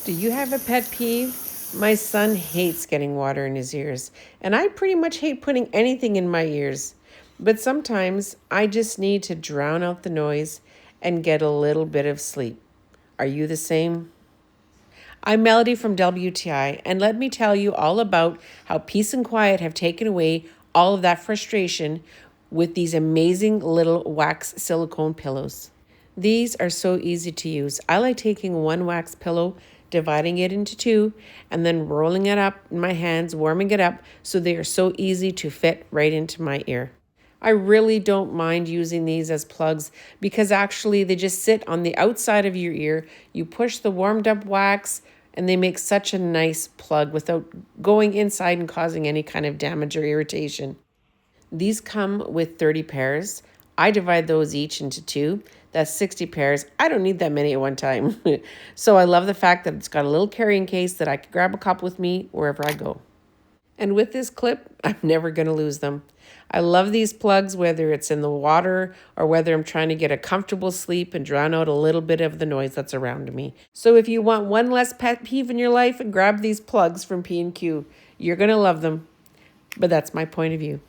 Do you have a pet peeve? My son hates getting water in his ears, and I pretty much hate putting anything in my ears. But sometimes I just need to drown out the noise and get a little bit of sleep. Are you the same? I'm Melody from WTI, and let me tell you all about how Peace and Quiet have taken away all of that frustration with these amazing little wax silicone pillows. These are so easy to use. I like taking one wax pillow, dividing it into two, and then rolling it up in my hands, warming it up so they are so easy to fit right into my ear. I really don't mind using these as plugs because actually they just sit on the outside of your ear. You push the warmed up wax and they make such a nice plug without going inside and causing any kind of damage or irritation. These come with 30 pairs. I divide those each into two. That's 60 pairs. I don't need that many at one time. So I love the fact that it's got a little carrying case that I can grab a couple with me wherever I go. And with this clip, I'm never going to lose them. I love these plugs, whether it's in the water or whether I'm trying to get a comfortable sleep and drown out a little bit of the noise that's around me. So if you want one less pet peeve in your life, grab these plugs from P&Q. You're going to love them. But that's my point of view.